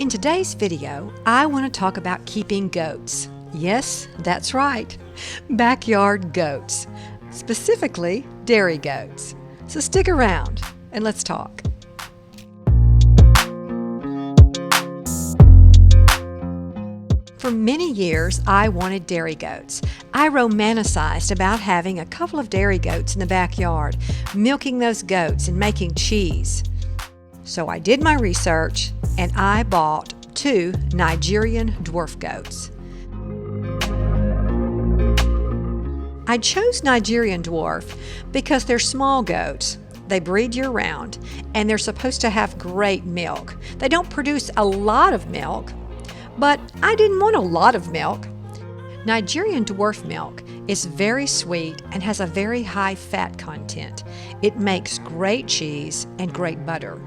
In today's video, I want to talk about keeping goats. Yes, that's right, backyard goats, specifically dairy goats. So stick around and let's talk. For many years, I wanted dairy goats. I romanticized about having a couple of dairy goats in the backyard, milking those goats and making cheese. So I did my research and I bought 2 Nigerian dwarf goats. I chose Nigerian dwarf because they're small goats. They breed year-round and they're supposed to have great milk. They don't produce a lot of milk, but I didn't want a lot of milk. Nigerian dwarf milk is very sweet and has a very high fat content. It makes great cheese and great butter.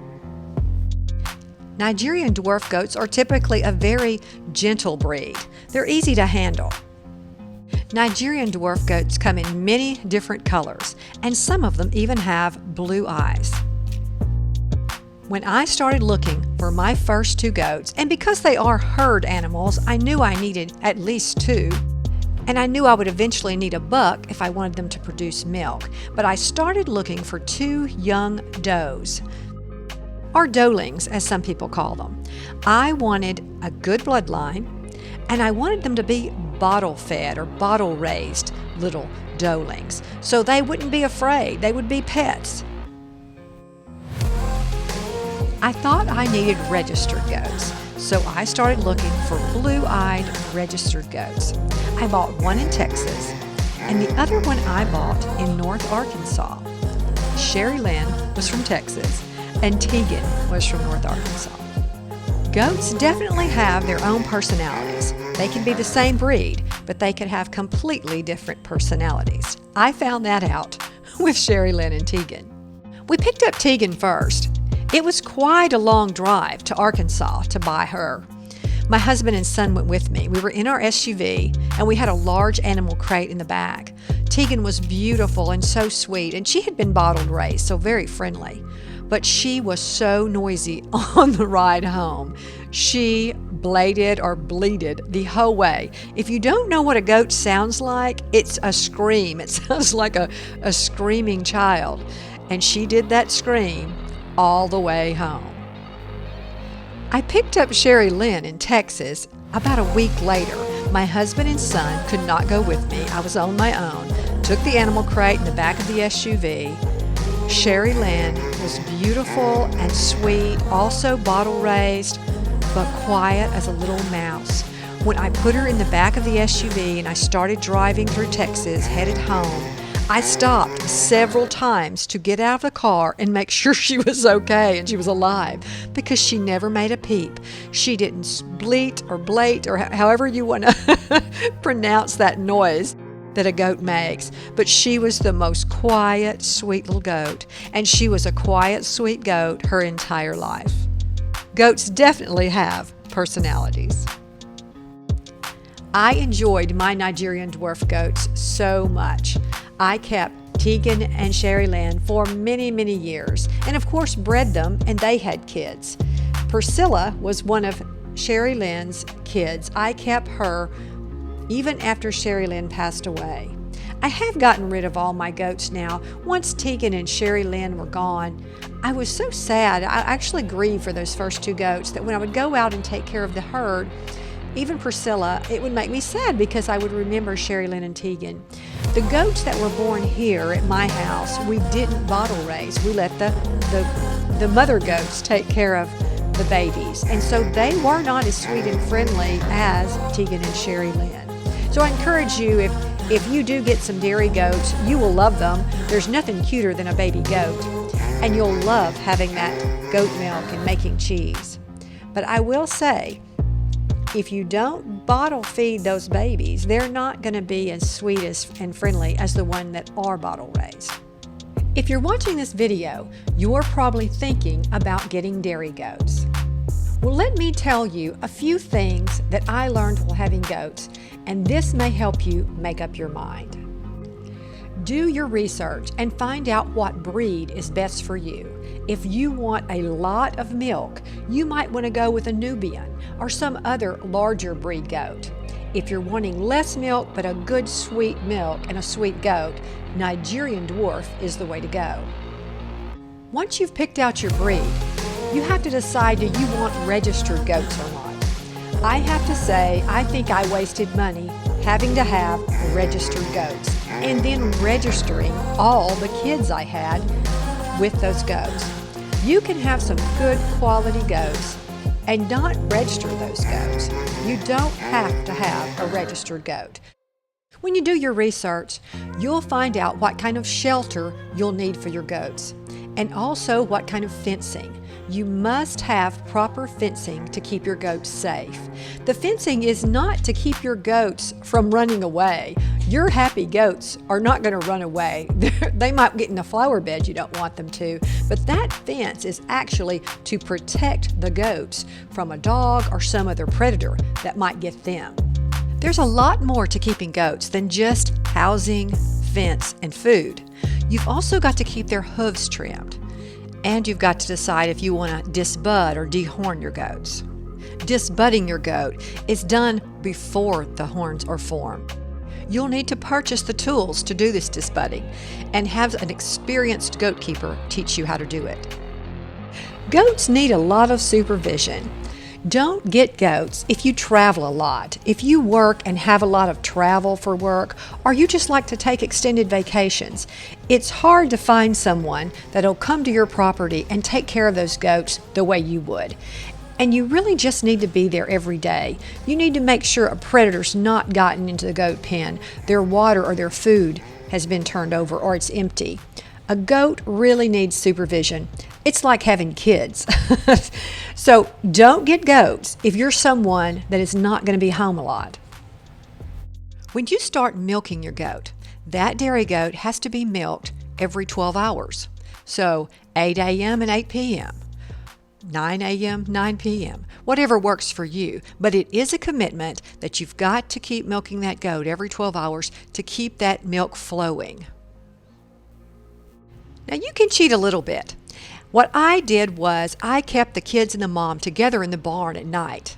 Nigerian dwarf goats are typically a very gentle breed. They're easy to handle. Nigerian dwarf goats come in many different colors, and some of them even have blue eyes. When I started looking for my first 2 goats, and because they are herd animals, I knew I needed at least 2, and I knew I would eventually need a buck if I wanted them to produce milk. But I started looking for 2 young does, or doelings as some people call them. I wanted a good bloodline, and I wanted them to be bottle-fed or bottle-raised little doelings, so they wouldn't be afraid. They would be pets. I thought I needed registered goats, so I started looking for blue-eyed registered goats. I bought one in Texas, and the other one I bought in North Arkansas. Sherry Lynn was from Texas, and Tegan was from North Arkansas. Goats definitely have their own personalities. They can be the same breed, but they can have completely different personalities. I found that out with Sherry Lynn and Tegan. We picked up Tegan first. It was quite a long drive to Arkansas to buy her. My husband and son went with me. We were in our SUV, and we had a large animal crate in the back. Tegan was beautiful and so sweet, and she had been bottled raised, so very friendly. But she was so noisy on the ride home. She bladed or bleated the whole way. If you don't know what a goat sounds like, it's a scream. It sounds like a screaming child. And she did that scream all the way home. I picked up Sherry Lynn in Texas about a week later. My husband and son could not go with me. I was on my own. Took the animal crate in the back of the SUV. Sherry Lynn was beautiful and sweet, also bottle raised, but quiet as a little mouse. When I put her in the back of the SUV and I started driving through Texas, headed home, I stopped several times to get out of the car and make sure she was okay and she was alive, because she never made a peep. She didn't bleat or blate or however you want to pronounce that noise that a goat makes, but she was the most quiet, sweet little goat, and she was a quiet, sweet goat her entire life. Goats definitely have personalities. I enjoyed my Nigerian dwarf goats so much. I kept Tegan and Sherry Lynn for many, many years, and of course bred them, and they had kids. Priscilla was one of Sherry Lynn's kids. I kept her even after Sherry Lynn passed away. I have gotten rid of all my goats now. Once Tegan and Sherry Lynn were gone, I was so sad. I actually grieved for those first 2 goats, that when I would go out and take care of the herd, even Priscilla, it would make me sad because I would remember Sherry Lynn and Tegan. The goats that were born here at my house, we didn't bottle raise. We let the mother goats take care of the babies. And so they were not as sweet and friendly as Tegan and Sherry Lynn. So I encourage you, if you do get some dairy goats, you will love them. There's nothing cuter than a baby goat. And you'll love having that goat milk and making cheese. But I will say, if you don't bottle feed those babies, they're not going to be as sweet and friendly as the one that are bottle raised. If you're watching this video, you're probably thinking about getting dairy goats. Well, let me tell you a few things that I learned while having goats, and this may help you make up your mind. Do your research and find out what breed is best for you. If you want a lot of milk, you might want to go with a Nubian or some other larger breed goat. If you're wanting less milk but a good sweet milk and a sweet goat, Nigerian Dwarf is the way to go. Once you've picked out your breed, you have to decide, do you want registered goats or not? I have to say, I think I wasted money having to have registered goats and then registering all the kids I had with those goats. You can have some good quality goats and not register those goats. You don't have to have a registered goat. When you do your research, you'll find out what kind of shelter you'll need for your goats and also what kind of fencing. You must have proper fencing to keep your goats safe. The fencing is not to keep your goats from running away. Your happy goats are not going to run away. They might get in a flower bed you don't want them to, but that fence is actually to protect the goats from a dog or some other predator that might get them. There's a lot more to keeping goats than just housing, fence, and food. You've also got to keep their hooves trimmed. And you've got to decide if you want to disbud or dehorn your goats. Disbudding your goat is done before the horns are formed. You'll need to purchase the tools to do this disbudding and have an experienced goat keeper teach you how to do it. Goats need a lot of supervision. Don't get goats if you travel a lot, if you work and have a lot of travel for work, or you just like to take extended vacations. It's hard to find someone that'll come to your property and take care of those goats the way you would. And you really just need to be there every day. You need to make sure a predator's not gotten into the goat pen, their water or their food has been turned over or it's empty. A goat really needs supervision. It's like having kids. So don't get goats if you're someone that is not going to be home a lot. When you start milking your goat, that dairy goat has to be milked every 12 hours. So 8 a.m. and 8 p.m., 9 a.m., 9 p.m., whatever works for you. But it is a commitment that you've got to keep milking that goat every 12 hours to keep that milk flowing. Now you can cheat a little bit. What I did was I kept the kids and the mom together in the barn at night.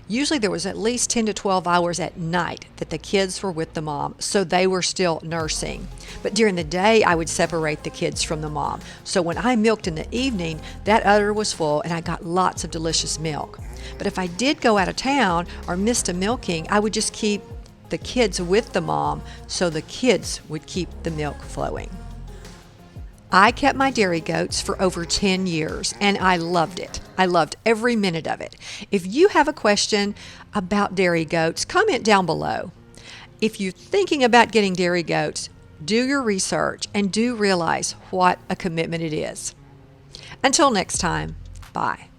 Usually there was at least 10 to 12 hours at night that the kids were with the mom, so they were still nursing. But during the day, I would separate the kids from the mom. So when I milked in the evening, that udder was full and I got lots of delicious milk. But if I did go out of town or missed a milking, I would just keep the kids with the mom so the kids would keep the milk flowing. I kept my dairy goats for over 10 years, and I loved it. I loved every minute of it. If you have a question about dairy goats, comment down below. If you're thinking about getting dairy goats, do your research and do realize what a commitment it is. Until next time, bye.